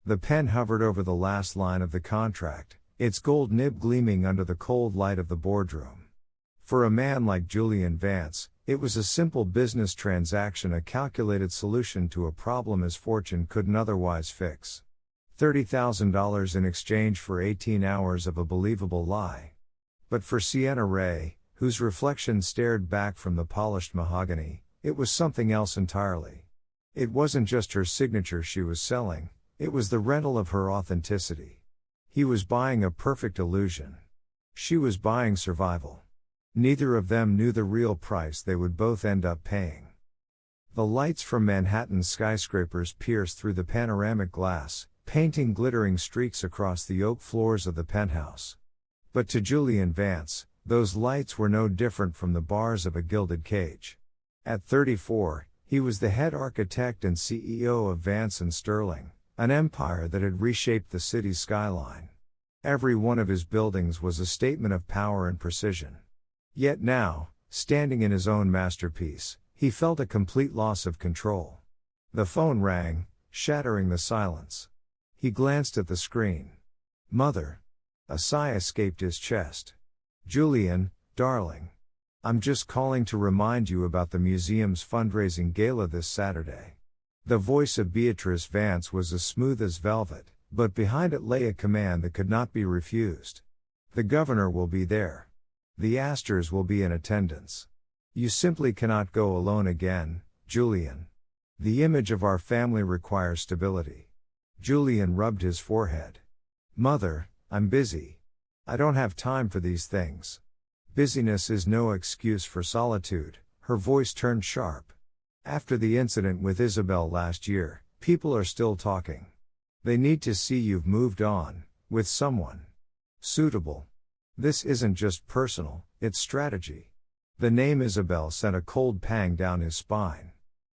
The pen hovered over the last line of the contract, its gold nib gleaming under the cold light of the boardroom. For a man like Julian Vance, it was a simple business transaction, a calculated solution to a problem his fortune couldn't otherwise fix. $30,000 in exchange for 18 hours of a believable lie. But for Sienna Ray, whose reflection stared back from the polished mahogany, it was something else entirely. It wasn't just her signature she was selling, it was the rental of her authenticity. He was buying a perfect illusion. She was buying survival. Neither of them knew the real price they would both end up paying. The lights from Manhattan's skyscrapers pierced through the panoramic glass, painting glittering streaks across the oak floors of the penthouse. But to Julian Vance, those lights were no different from the bars of a gilded cage. At 34, he was the head architect and CEO of Vance & Sterling, an empire that had reshaped the city's skyline. Every one of his buildings was a statement of power and precision. Yet now, standing in his own masterpiece, he felt a complete loss of control. The phone rang, shattering the silence. He glanced at the screen. "Mother." A sigh escaped his chest. "Julian, darling. I'm just calling to remind you about the museum's fundraising gala this Saturday." The voice of Beatrice Vance was as smooth as velvet, but behind it lay a command that could not be refused. "The governor will be there. The Astors will be in attendance. You simply cannot go alone again, Julian. The image of our family requires stability." Julian rubbed his forehead. "Mother, I'm busy. I don't have time for these things." Busyness is no excuse for solitude. Her voice turned sharp. "After the incident with Isabel last year, people are still talking. They need to see you've moved on, with someone suitable. This isn't just personal, it's strategy." The name Isabel sent a cold pang down his spine.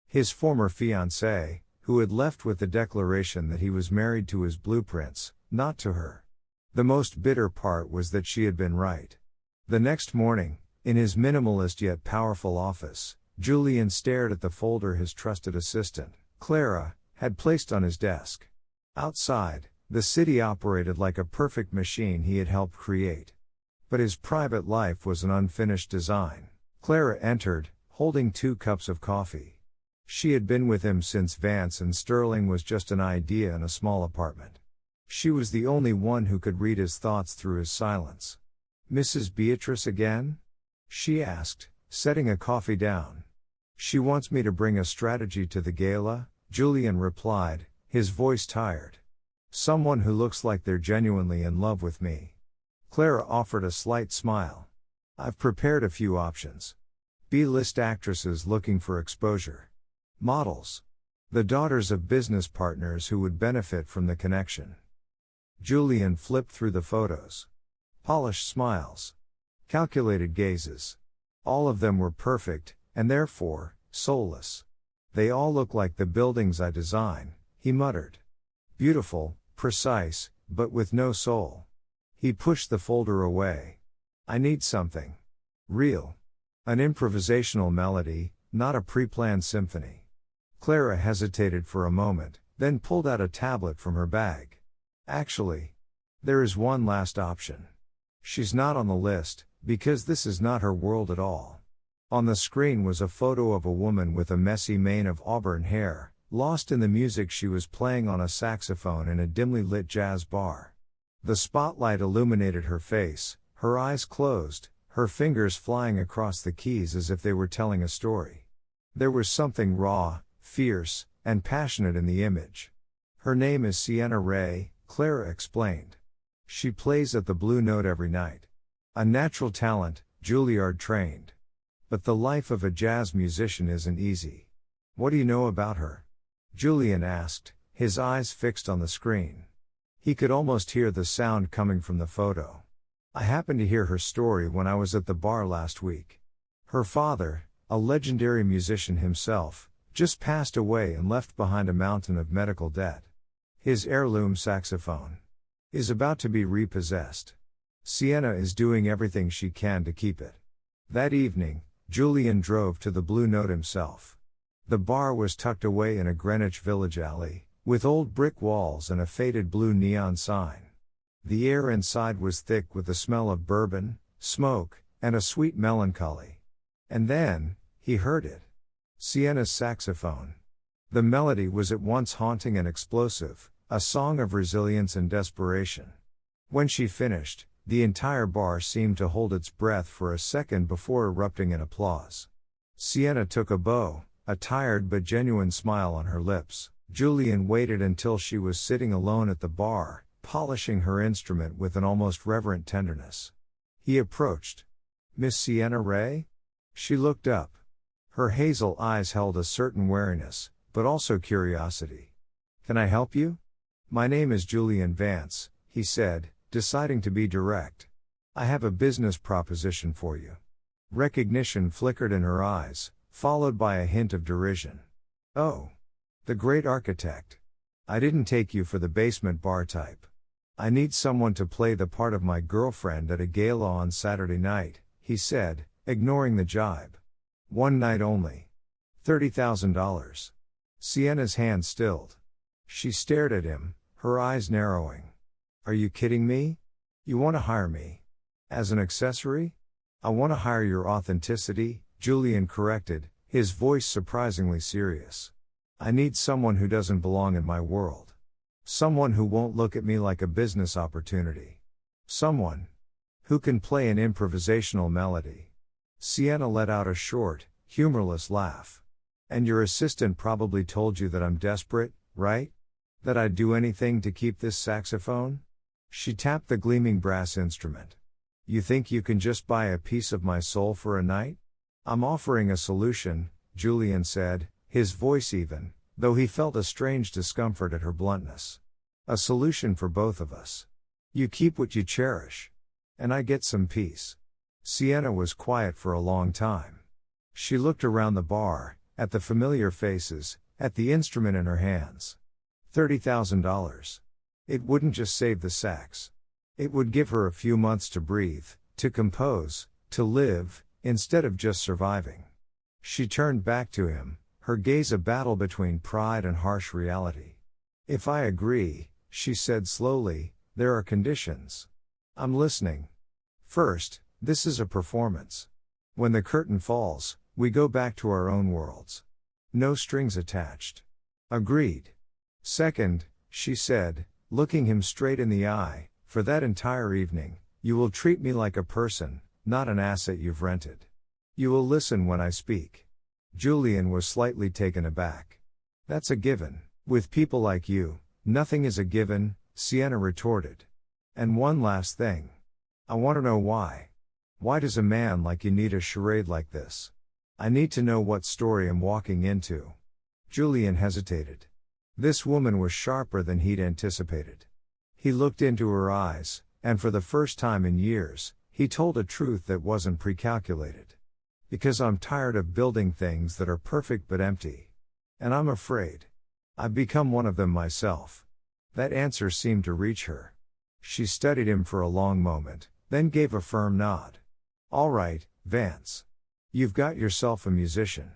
His former fiancée, who had left with the declaration that he was married to his blueprints, not to her. The most bitter part was that she had been right. The next morning, in his minimalist yet powerful office, Julian stared at the folder his trusted assistant, Clara, had placed on his desk. Outside, the city operated like a perfect machine he had helped create. But his private life was an unfinished design. Clara entered, holding 2 cups of coffee. She had been with him since Vance & Sterling was just an idea in a small apartment. She was the only one who could read his thoughts through his silence. "Mrs. Beatrice again?" she asked, setting a coffee down. "She wants me to bring a strategy to the gala," Julian replied, his voice tired. "Someone who looks like they're genuinely in love with me." Clara offered a slight smile. "I've prepared a few options. B-list actresses looking for exposure. Models. The daughters of business partners who would benefit from the connection." Julian flipped through the photos. Polished smiles. Calculated gazes. All of them were perfect, and therefore, soulless. "They all look like the buildings I design," he muttered. "Beautiful, precise, but with no soul." He pushed the folder away. "I need something real. An improvisational melody, not a pre-planned symphony." Clara hesitated for a moment, then pulled out a tablet from her bag. "Actually, there is one last option. She's not on the list, because this is not her world at all." On the screen was a photo of a woman with a messy mane of auburn hair, lost in the music she was playing on a saxophone in a dimly lit jazz bar. The spotlight illuminated her face, her eyes closed, her fingers flying across the keys as if they were telling a story. There was something raw, fierce, and passionate in the image. "Her name is Sienna Ray," Clara explained. "She plays at the Blue Note every night. A natural talent, Juilliard trained. But the life of a jazz musician isn't easy." "What do you know about her?" Julian asked, his eyes fixed on the screen. He could almost hear the sound coming from the photo. "I happened to hear her story when I was at the bar last week. Her father, a legendary musician himself, just passed away and left behind a mountain of medical debt. His heirloom saxophone is about to be repossessed. Sienna is doing everything she can to keep it." That evening, Julian drove to the Blue Note himself. The bar was tucked away in a Greenwich Village alley, with old brick walls and a faded blue neon sign. The air inside was thick with the smell of bourbon, smoke, and a sweet melancholy. And then, he heard it. Sienna's saxophone. The melody was at once haunting and explosive, a song of resilience and desperation. When she finished, the entire bar seemed to hold its breath for a second before erupting in applause. Sienna took a bow, a tired but genuine smile on her lips. Julian waited until she was sitting alone at the bar, polishing her instrument with an almost reverent tenderness. He approached. "Miss Sienna Ray?" She looked up. Her hazel eyes held a certain wariness, but also curiosity. "Can I help you?" "My name is Julian Vance," he said, deciding to be direct. "I have a business proposition for you." Recognition flickered in her eyes, followed by a hint of derision. "Oh. The great architect. I didn't take you for the basement bar type. I need someone to play the part of my girlfriend at a gala on Saturday night," he said, ignoring the jibe. "One night only. $30,000. Sienna's hand stilled. She stared at him, her eyes narrowing. "Are you kidding me? You want to hire me? As an accessory?" "I want to hire your authenticity," Julian corrected, his voice surprisingly serious. "I need someone who doesn't belong in my world. Someone who won't look at me like a business opportunity. Someone who can play an improvisational melody." Sienna let out a short, humorless laugh. "And your assistant probably told you that I'm desperate, right? That I'd do anything to keep this saxophone?" She tapped the gleaming brass instrument. "You think you can just buy a piece of my soul for a night?" "I'm offering a solution," Julian said, his voice even, though he felt a strange discomfort at her bluntness. "A solution for both of us. You keep what you cherish. And I get some peace." Sienna was quiet for a long time. She looked around the bar, at the familiar faces, at the instrument in her hands. $30,000. It wouldn't just save the sax. It would give her a few months to breathe, to compose, to live, instead of just surviving. She turned back to him, her gaze a battle between pride and harsh reality. "If I agree," she said slowly, "there are conditions." "I'm listening." "First, this is a performance. When the curtain falls, we go back to our own worlds. No strings attached." "Agreed." "Second," she said, looking him straight in the eye, "for that entire evening, you will treat me like a person, not an asset you've rented. You will listen when I speak." Julian was slightly taken aback. "That's a given. With people like you, nothing is a given," Sienna retorted. "And one last thing. I want to know why. Why does a man like you need a charade like this? I need to know what story I'm walking into." Julian hesitated. This woman was sharper than he'd anticipated. He looked into her eyes, and for the first time in years, he told a truth that wasn't precalculated. "Because I'm tired of building things that are perfect but empty. And I'm afraid. I've become one of them myself." That answer seemed to reach her. She studied him for a long moment, then gave a firm nod. "All right, Vance. You've got yourself a musician."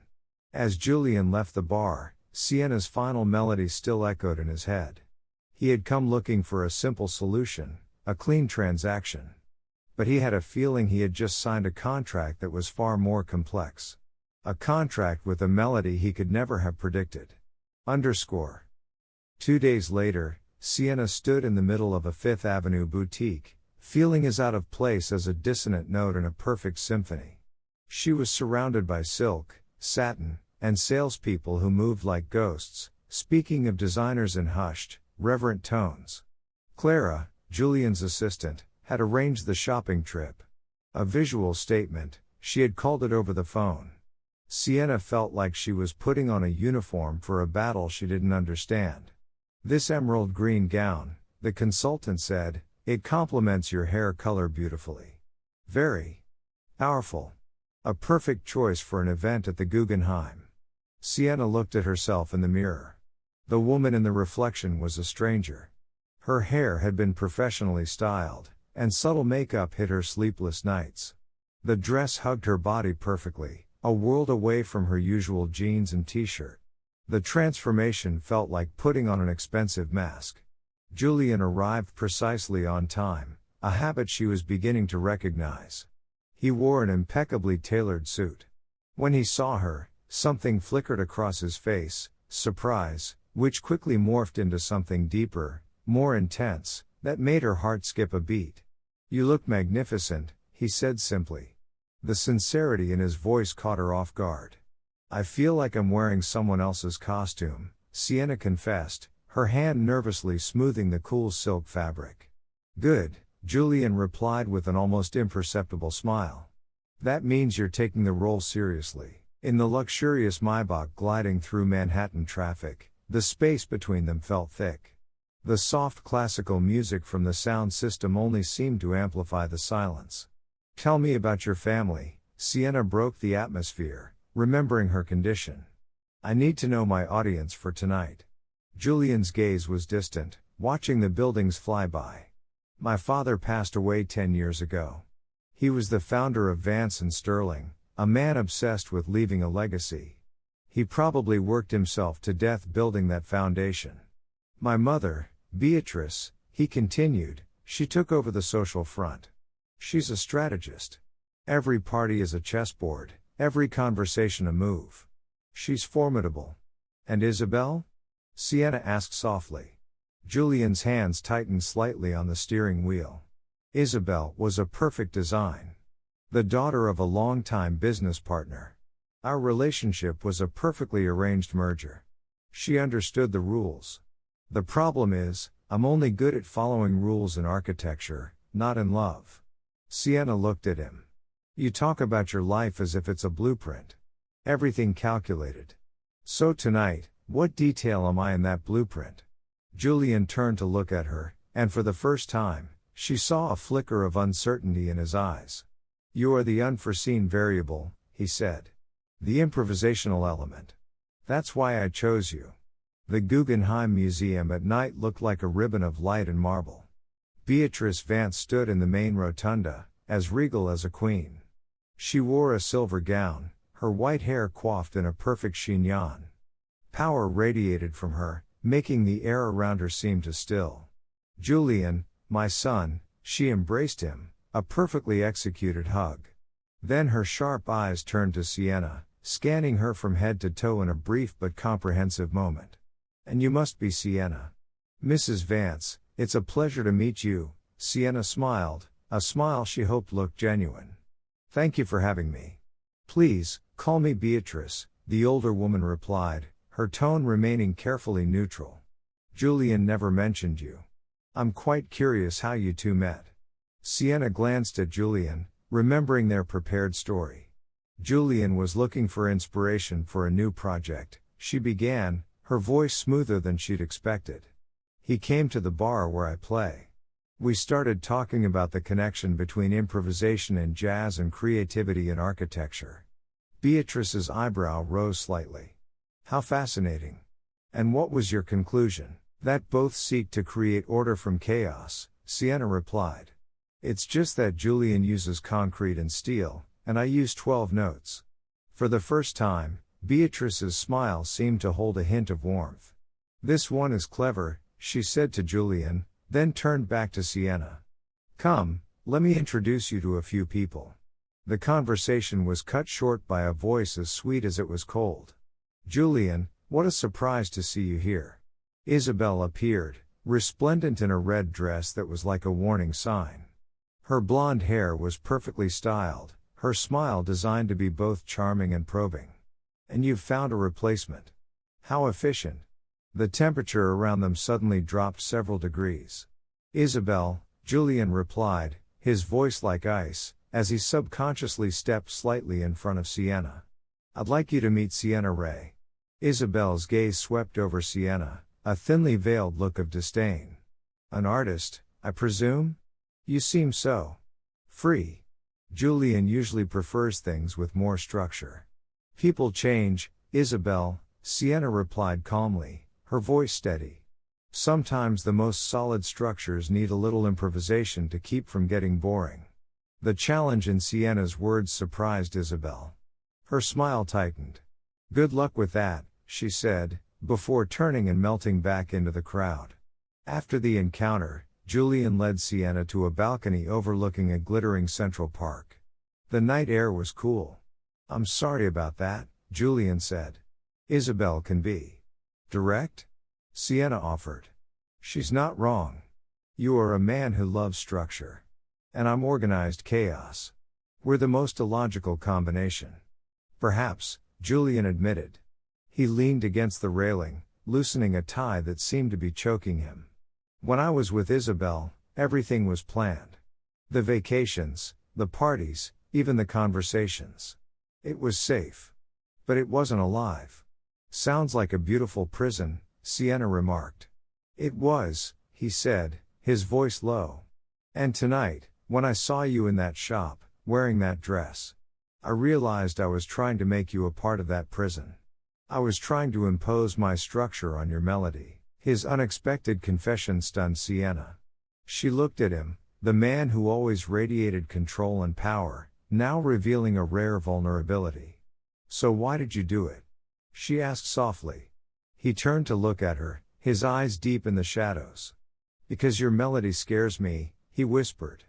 As Julian left the bar, Sienna's final melody still echoed in his head. He had come looking for a simple solution, a clean transaction. But he had a feeling he had just signed a contract that was far more complex. A contract with a melody he could never have predicted. _ 2 days later, Sienna stood in the middle of a Fifth Avenue boutique, feeling as out of place as a dissonant note in a perfect symphony. She was surrounded by silk, satin, and salespeople who moved like ghosts, speaking of designers in hushed, reverent tones. Clara, Julian's assistant, had arranged the shopping trip. A visual statement, she had called it over the phone. Sienna felt like she was putting on a uniform for a battle she didn't understand. "This emerald green gown," the consultant said, "it complements your hair color beautifully. Very powerful. A perfect choice for an event at the Guggenheim." Sienna looked at herself in the mirror. The woman in the reflection was a stranger. Her hair had been professionally styled, and subtle makeup hid her sleepless nights. The dress hugged her body perfectly, a world away from her usual jeans and t-shirt. The transformation felt like putting on an expensive mask. Julian arrived precisely on time, a habit she was beginning to recognize. He wore an impeccably tailored suit. When he saw her, something flickered across his face, surprise, which quickly morphed into something deeper, more intense, that made her heart skip a beat. "You look magnificent," he said simply. The sincerity in his voice caught her off guard. "I feel like I'm wearing someone else's costume," Sienna confessed, her hand nervously smoothing the cool silk fabric. "Good," Julian replied with an almost imperceptible smile. "That means you're taking the role seriously." In the luxurious Maybach gliding through Manhattan traffic, the space between them felt thick. The soft classical music from the sound system only seemed to amplify the silence. "Tell me about your family," Sienna broke the atmosphere, remembering her condition. "I need to know my audience for tonight." Julian's gaze was distant, watching the buildings fly by. "My father passed away 10 years ago. He was the founder of Vance and Sterling, a man obsessed with leaving a legacy. He probably worked himself to death building that foundation. My mother, Beatrice," he continued, "she took over the social front. She's a strategist. Every party is a chessboard, every conversation a move. She's formidable." "And Isabel?" Sienna asked softly. Julian's hands tightened slightly on the steering wheel. "Isabel was a perfect design. The daughter of a longtime business partner. Our relationship was a perfectly arranged merger. She understood the rules. The problem is, I'm only good at following rules in architecture, not in love." Sienna looked at him. "You talk about your life as if it's a blueprint. Everything calculated. So tonight, what detail am I in that blueprint?" Julian turned to look at her, and for the first time, she saw a flicker of uncertainty in his eyes. "You are the unforeseen variable," he said. "The improvisational element. That's why I chose you." The Guggenheim Museum at night looked like a ribbon of light and marble. Beatrice Vance stood in the main rotunda, as regal as a queen. She wore a silver gown, her white hair coiffed in a perfect chignon. Power radiated from her, making the air around her seem to still. "Julian, my son," she embraced him, a perfectly executed hug. Then her sharp eyes turned to Sienna, scanning her from head to toe in a brief but comprehensive moment. "And you must be Sienna." "Mrs. Vance, it's a pleasure to meet you," Sienna smiled, a smile she hoped looked genuine. "Thank you for having me." "Please, call me Beatrice," the older woman replied, her tone remaining carefully neutral. "Julian never mentioned you. I'm quite curious how you two met." Sienna glanced at Julian, remembering their prepared story. "Julian was looking for inspiration for a new project," she began, her voice smoother than she'd expected. "He came to the bar where I play. We started talking about the connection between improvisation in jazz and creativity in architecture." Beatrice's eyebrow rose slightly. "How fascinating. And what was your conclusion?" "That both seek to create order from chaos," Sienna replied. "It's just that Julian uses concrete and steel, and I use 12 notes." For the first time, Beatrice's smile seemed to hold a hint of warmth. "This one is clever," she said to Julian, then turned back to Sienna. "Come, let me introduce you to a few people." The conversation was cut short by a voice as sweet as it was cold. "Julian, what a surprise to see you here." Isabel appeared, resplendent in a red dress that was like a warning sign. Her blonde hair was perfectly styled, her smile designed to be both charming and probing. "And you've found a replacement. How efficient." The temperature around them suddenly dropped several degrees. "Isabel," Julian replied, his voice like ice, as he subconsciously stepped slightly in front of Sienna. "I'd like you to meet Sienna Ray." Isabel's gaze swept over Sienna, a thinly veiled look of disdain. "An artist, I presume? You seem so free." Julian usually prefers things with more structure. "People change, Isabel," Sienna replied calmly, her voice steady. "Sometimes the most solid structures need a little improvisation to keep from getting boring." The challenge in Sienna's words surprised Isabel. Her smile tightened. "Good luck with that," she said, before turning and melting back into the crowd. After the encounter, Julian led Sienna to a balcony overlooking a glittering Central Park. The night air was cool. "I'm sorry about that," Julian said. "Isabel can be direct," Sienna offered. "She's not wrong. You are a man who loves structure. And I'm organized chaos. We're the most illogical combination." "Perhaps," Julian admitted. He leaned against the railing, loosening a tie that seemed to be choking him. "When I was with Isabel, everything was planned. The vacations, the parties, even the conversations. It was safe. But it wasn't alive." "Sounds like a beautiful prison," Sienna remarked. "It was," he said, his voice low. "And tonight, when I saw you in that shop, wearing that dress, I realized I was trying to make you a part of that prison. I was trying to impose my structure on your melody." His unexpected confession stunned Sienna. She looked at him, the man who always radiated control and power, now revealing a rare vulnerability. "So why did you do it?" she asked softly. He turned to look at her, his eyes deep in the shadows. "Because your melody scares me," he whispered.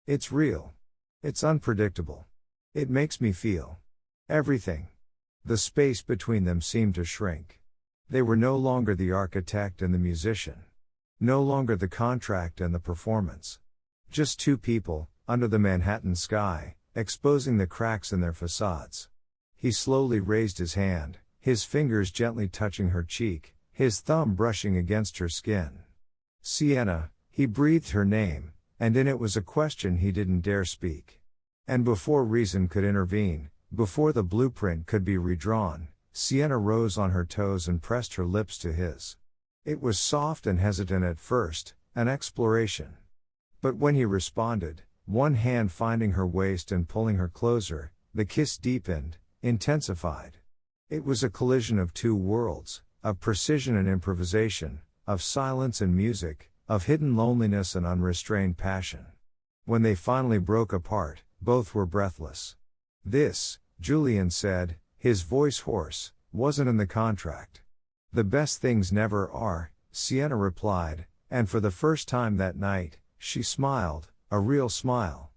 "It's real. It's unpredictable. It makes me feel everything." The space between them seemed to shrink. They were no longer the architect and the musician. No longer the contract and the performance. Just two people, under the Manhattan sky, exposing the cracks in their facades. He slowly raised his hand, his fingers gently touching her cheek, his thumb brushing against her skin. "Sienna," he breathed her name, and in it was a question he didn't dare speak. And before reason could intervene, before the blueprint could be redrawn, Sienna rose on her toes and pressed her lips to his. It was soft and hesitant at first, an exploration. But when he responded, one hand finding her waist and pulling her closer, the kiss deepened, intensified. It was a collision of two worlds, of precision and improvisation, of silence and music, of hidden loneliness and unrestrained passion. When they finally broke apart, both were breathless. "This," Julian said, his voice hoarse, "wasn't in the contract." "The best things never are," Sienna replied, and for the first time that night, she smiled, a real smile.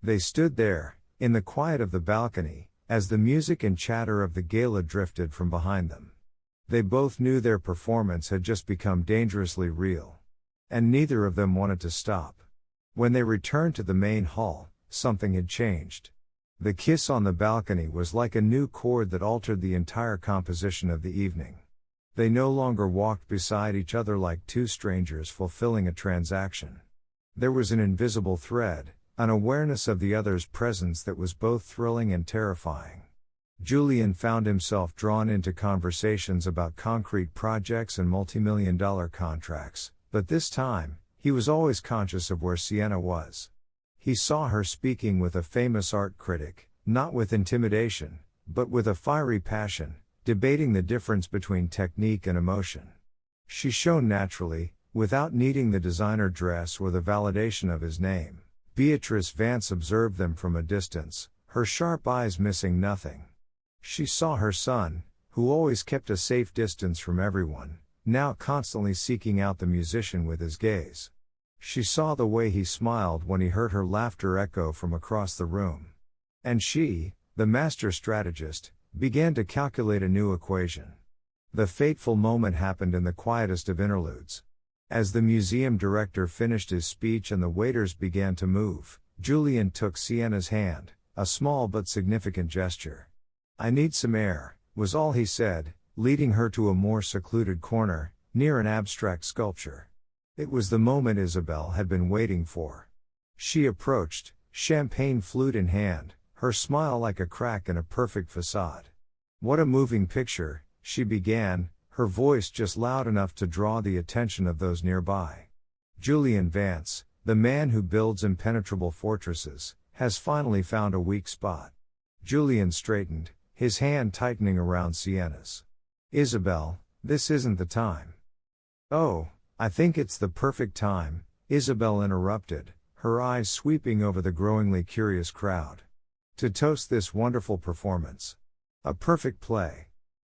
They stood there, in the quiet of the balcony, as the music and chatter of the gala drifted from behind them. They both knew their performance had just become dangerously real. And neither of them wanted to stop. When they returned to the main hall, something had changed. The kiss on the balcony was like a new chord that altered the entire composition of the evening. They no longer walked beside each other like two strangers fulfilling a transaction. There was an invisible thread, an awareness of the other's presence that was both thrilling and terrifying. Julian found himself drawn into conversations about concrete projects and multimillion-dollar contracts, but this time, he was always conscious of where Sienna was. He saw her speaking with a famous art critic, not with intimidation, but with a fiery passion, debating the difference between technique and emotion. She shone naturally, without needing the designer dress or the validation of his name. Beatrice Vance observed them from a distance, her sharp eyes missing nothing. She saw her son, who always kept a safe distance from everyone, now constantly seeking out the musician with his gaze. She saw the way he smiled when he heard her laughter echo from across the room. And she, the master strategist, began to calculate a new equation. The fateful moment happened in the quietest of interludes. As the museum director finished his speech and the waiters began to move, Julian took Sienna's hand, a small but significant gesture. "I need some air," was all he said, leading her to a more secluded corner, near an abstract sculpture. It was the moment Isabel had been waiting for. She approached, champagne flute in hand, her smile like a crack in a perfect facade. "What a moving picture," she began, her voice just loud enough to draw the attention of those nearby. "Julian Vance, the man who builds impenetrable fortresses, has finally found a weak spot." Julian straightened, his hand tightening around Sienna's. "Isabel, this isn't the time." "Oh, I think it's the perfect time," Isabel interrupted, her eyes sweeping over the growingly curious crowd. "To toast this wonderful performance. A perfect play.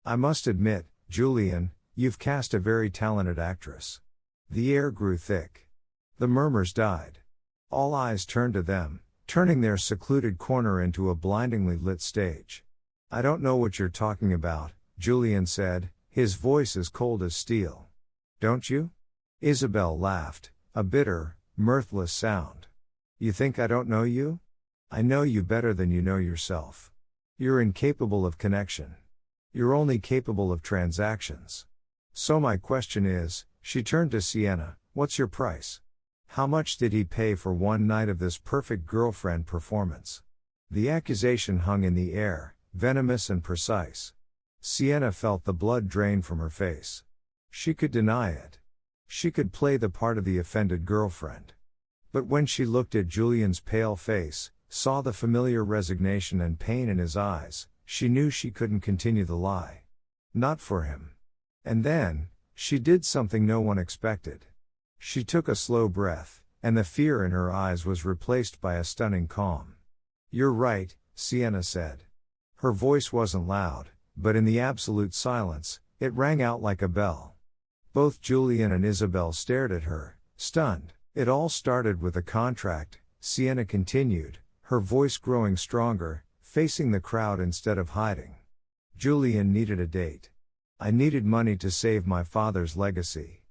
I must admit," Julian, you've cast a very talented actress. The air grew thick. The murmurs died. All eyes turned to them, turning their secluded corner into a blindingly lit stage. I don't know what you're talking about, Julian said, his voice as cold as steel. Don't you? Isabel laughed, a bitter, mirthless sound. You think I don't know you? I know you better than you know yourself. You're incapable of connection. You're only capable of transactions. So my question is, she turned to Sienna, what's your price? How much did he pay for one night of this perfect girlfriend performance? The accusation hung in the air, venomous and precise. Sienna felt the blood drain from her face. She could deny it. She could play the part of the offended girlfriend. But when she looked at Julian's pale face, saw the familiar resignation and pain in his eyes, she knew she couldn't continue the lie. Not for him. And then, she did something no one expected. She took a slow breath, and the fear in her eyes was replaced by a stunning calm. You're right, Sienna said. Her voice wasn't loud, but in the absolute silence, it rang out like a bell. Both Julian and Isabel stared at her, stunned. It all started with a contract, Sienna continued, her voice growing stronger, facing the crowd instead of hiding. Julian needed a date. I needed money to save my father's legacy.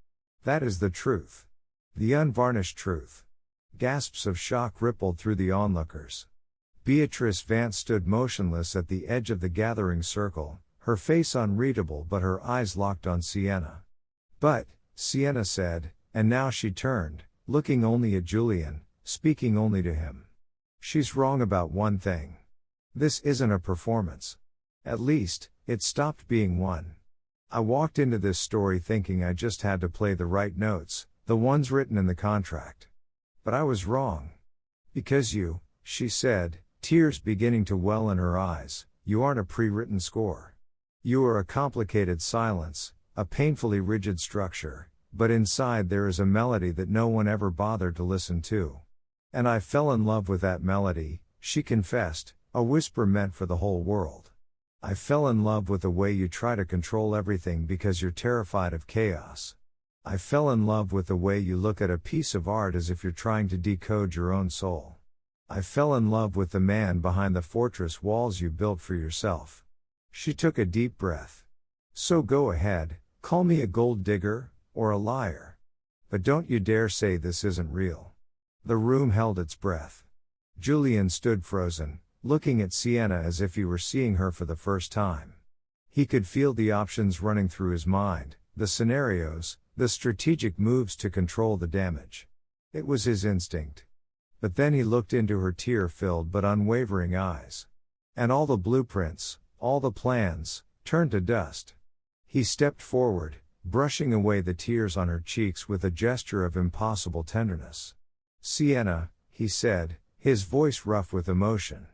That is the truth. The unvarnished truth. Gasps of shock rippled through the onlookers. Beatrice Vance stood motionless at the edge of the gathering circle, her face unreadable but her eyes locked on Sienna. But, Sienna said, and now she turned, looking only at Julian, speaking only to him. She's wrong about one thing. This isn't a performance. At least, it stopped being one. I walked into this story thinking I just had to play the right notes, the ones written in the contract. But I was wrong. Because you, she said, tears beginning to well in her eyes, you aren't a pre-written score. You are a complicated silence, a painfully rigid structure, but inside there is a melody that no one ever bothered to listen to. And I fell in love with that melody, she confessed, a whisper meant for the whole world. I fell in love with the way you try to control everything because you're terrified of chaos. I fell in love with the way you look at a piece of art as if you're trying to decode your own soul. I fell in love with the man behind the fortress walls you built for yourself. She took a deep breath. So go ahead, call me a gold digger, or a liar. But don't you dare say this isn't real. The room held its breath. Julian stood frozen, looking at Sienna as if he were seeing her for the first time. He could feel the options running through his mind, the scenarios, the strategic moves to control the damage. It was his instinct. But then he looked into her tear-filled but unwavering eyes. And all the blueprints, all the plans, turned to dust. He stepped forward, brushing away the tears on her cheeks with a gesture of impossible tenderness. Sienna, he said, his voice rough with emotion.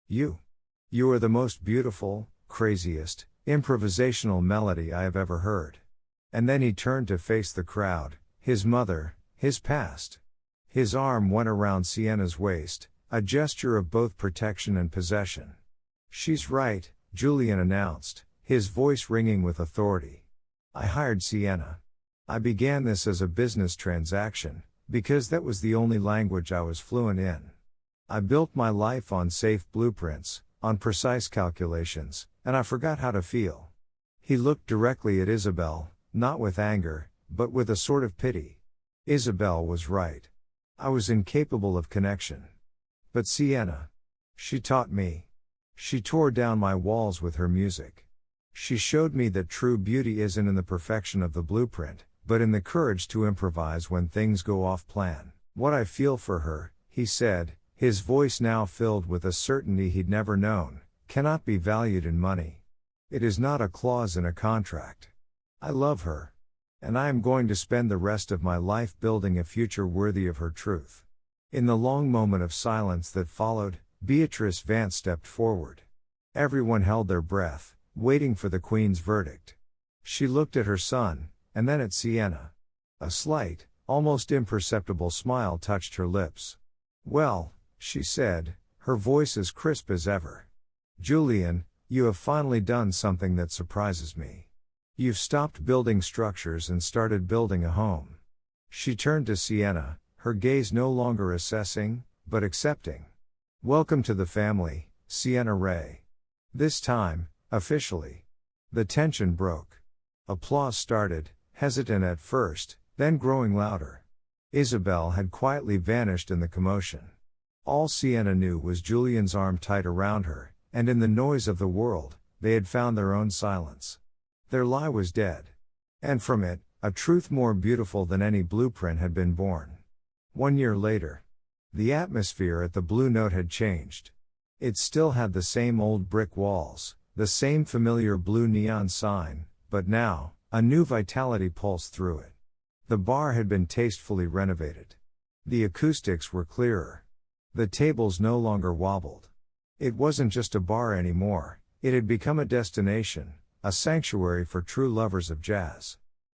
You are the most beautiful, craziest, improvisational melody I have ever heard. And then he turned to face the crowd, his mother, his past. His arm went around Sienna's waist, a gesture of both protection and possession. She's right, Julian announced, his voice ringing with authority. I hired Sienna. I began this as a business transaction, because that was the only language I was fluent in. I built my life on safe blueprints, on precise calculations, and I forgot how to feel. He looked directly at Isabel, not with anger, but with a sort of pity. Isabel was right. I was incapable of connection. But Sienna. She taught me. She tore down my walls with her music. She showed me that true beauty isn't in the perfection of the blueprint, but in the courage to improvise when things go off plan. What I feel for her, he said, his voice now filled with a certainty he'd never known, cannot be valued in money. It is not a clause in a contract. I love her. And I am going to spend the rest of my life building a future worthy of her truth. In the long moment of silence that followed, Beatrice Vance stepped forward. Everyone held their breath, waiting for the Queen's verdict. She looked at her son, and then at Sienna. A slight, almost imperceptible smile touched her lips. Well, she said, her voice as crisp as ever. Julian, you have finally done something that surprises me. You've stopped building structures and started building a home. She turned to Sienna, her gaze no longer assessing, but accepting. Welcome to the family, Sienna Ray. This time, officially. The tension broke. Applause started, hesitant at first, then growing louder. Isabel had quietly vanished in the commotion. All Sienna knew was Julian's arm tight around her, and in the noise of the world, they had found their own silence. Their lie was dead. And from it, a truth more beautiful than any blueprint had been born. 1 year later. The atmosphere at the Blue Note had changed. It still had the same old brick walls, the same familiar blue neon sign, but now, a new vitality pulsed through it. The bar had been tastefully renovated. The acoustics were clearer. The tables no longer wobbled. It wasn't just a bar anymore, it had become a destination, a sanctuary for true lovers of jazz.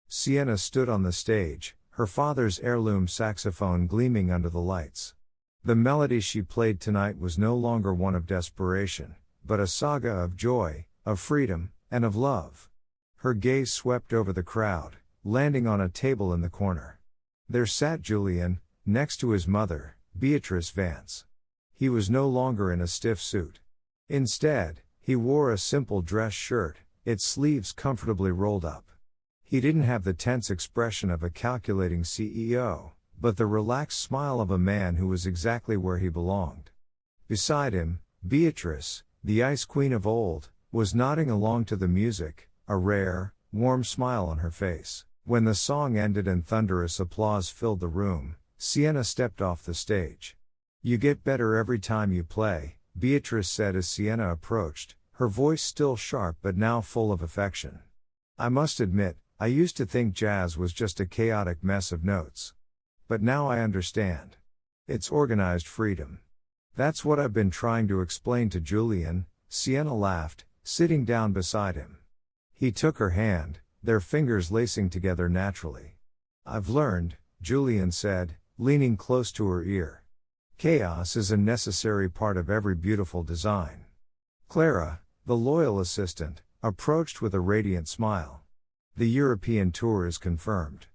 Sienna stood on the stage, her father's heirloom saxophone gleaming under the lights. The melody she played tonight was no longer one of desperation, but a saga of joy, of freedom, and of love. Her gaze swept over the crowd, landing on a table in the corner. There sat Julian, next to his mother, Beatrice Vance. He was no longer in a stiff suit. Instead, he wore a simple dress shirt, its sleeves comfortably rolled up. He didn't have the tense expression of a calculating CEO, but the relaxed smile of a man who was exactly where he belonged. Beside him, Beatrice, the ice queen of old, was nodding along to the music, a rare, warm smile on her face. When the song ended and thunderous applause filled the room, Sienna stepped off the stage. "You get better every time you play," Beatrice said as Sienna approached, her voice still sharp but now full of affection. "I must admit, I used to think jazz was just a chaotic mess of notes. But now I understand. It's organized freedom." "That's what I've been trying to explain to Julian," Sienna laughed, sitting down beside him. He took her hand, their fingers lacing together naturally. "I've learned," Julian said, leaning close to her ear. "Chaos is a necessary part of every beautiful design." Clara, the loyal assistant, approached with a radiant smile. "The European tour is confirmed.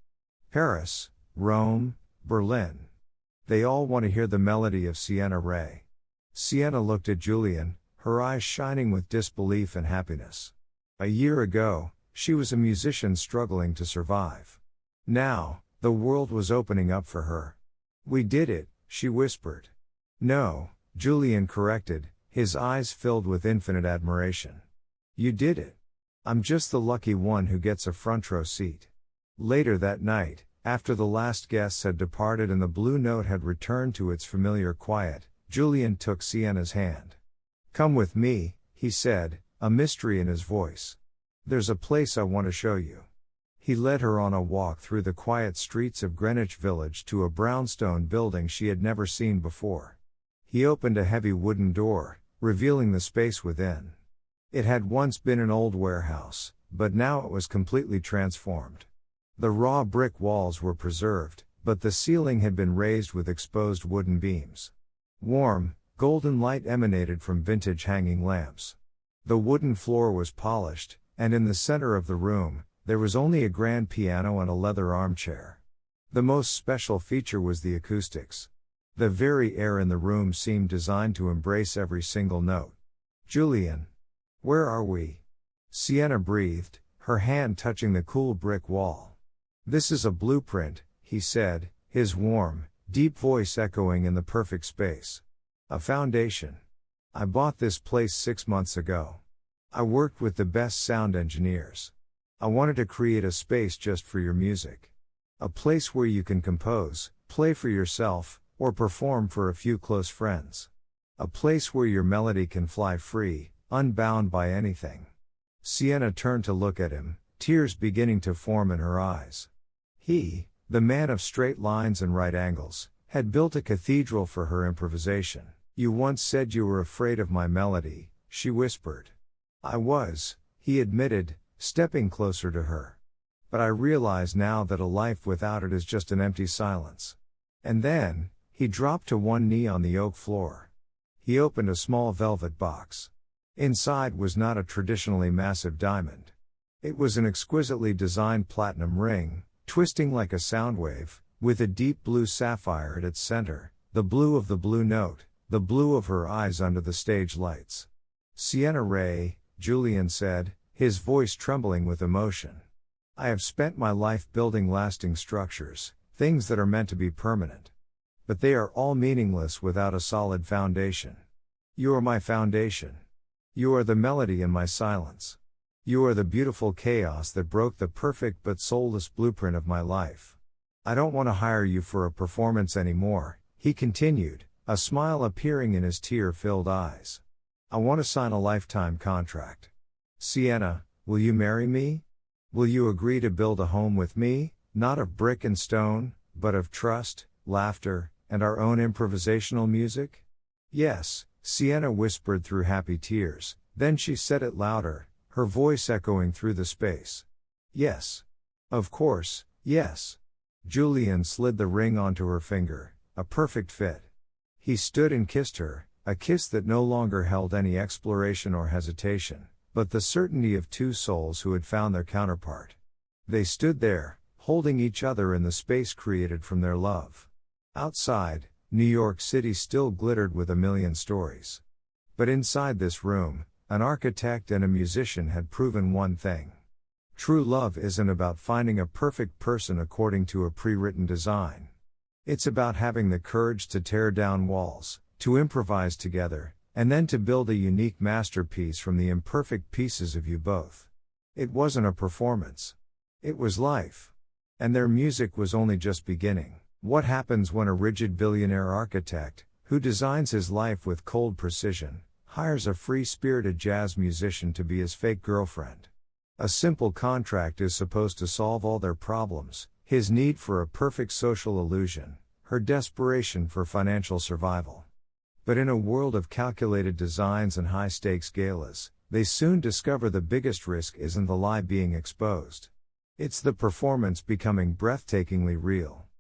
Paris, Rome, Berlin. They all want to hear the melody of Sienna Ray." Sienna looked at Julian, her eyes shining with disbelief and happiness. A year ago, she was a musician struggling to survive. Now, the world was opening up for her. "We did it," she whispered. "No," Julian corrected, his eyes filled with infinite admiration. "You did it. I'm just the lucky one who gets a front row seat." Later that night, after the last guests had departed and the Blue Note had returned to its familiar quiet, Julian took Sienna's hand. "Come with me," he said, a mystery in his voice. "There's a place I want to show you." He led her on a walk through the quiet streets of Greenwich Village to a brownstone building she had never seen before. He opened a heavy wooden door, revealing the space within. It had once been an old warehouse, but now it was completely transformed. The raw brick walls were preserved, but the ceiling had been raised with exposed wooden beams. Warm, golden light emanated from vintage hanging lamps. The wooden floor was polished, and in the center of the room, there was only a grand piano and a leather armchair. The most special feature was the acoustics. The very air in the room seemed designed to embrace every single note. "Julian. Where are we?" Sienna breathed, her hand touching the cool brick wall. "This is a blueprint," he said, his warm, deep voice echoing in the perfect space. "A foundation. I bought this place 6 months ago. I worked with the best sound engineers. I wanted to create a space just for your music. A place where you can compose, play for yourself, or perform for a few close friends. A place where your melody can fly free, unbound by anything." Sienna turned to look at him, tears beginning to form in her eyes. He, the man of straight lines and right angles, had built a cathedral for her improvisation. "You once said you were afraid of my melody," she whispered. "I was," he admitted, stepping closer to her. "But I realize now that a life without it is just an empty silence." And then, he dropped to one knee on the oak floor. He opened a small velvet box. Inside was not a traditionally massive diamond. It was an exquisitely designed platinum ring, twisting like a sound wave, with a deep blue sapphire at its center, the blue of the blue note, the blue of her eyes under the stage lights. Sienna Ray, Julian said, his voice trembling with emotion. I have spent my life building lasting structures, things that are meant to be permanent. But they are all meaningless without a solid foundation. You are my foundation. You are the melody in my silence. You are the beautiful chaos that broke the perfect but soulless blueprint of my life. I don't want to hire you for a performance anymore, he continued, a smile appearing in his tear-filled eyes. I want to sign a lifetime contract. Sienna, will you marry me? Will you agree to build a home with me, not of brick and stone, but of trust, laughter, and our own improvisational music? Yes, Sienna whispered through happy tears, then she said it louder, her voice echoing through the space. Yes. Of course, yes. Julian slid the ring onto her finger, a perfect fit. He stood and kissed her, a kiss that no longer held any exploration or hesitation, but the certainty of two souls who had found their counterpart. They stood there, holding each other in the space created from their love. Outside, New York City still glittered with a million stories. But inside this room, an architect and a musician had proven one thing. True love isn't about finding a perfect person according to a pre-written design. It's about having the courage to tear down walls, to improvise together, and then to build a unique masterpiece from the imperfect pieces of you both. It wasn't a performance. It was life. And their music was only just beginning. What happens when a rigid billionaire architect, who designs his life with cold precision, hires a free-spirited jazz musician to be his fake girlfriend? A simple contract is supposed to solve all their problems, his need for a perfect social illusion, her desperation for financial survival. But in a world of calculated designs and high-stakes galas, they soon discover the biggest risk isn't the lie being exposed. It's the performance becoming breathtakingly real.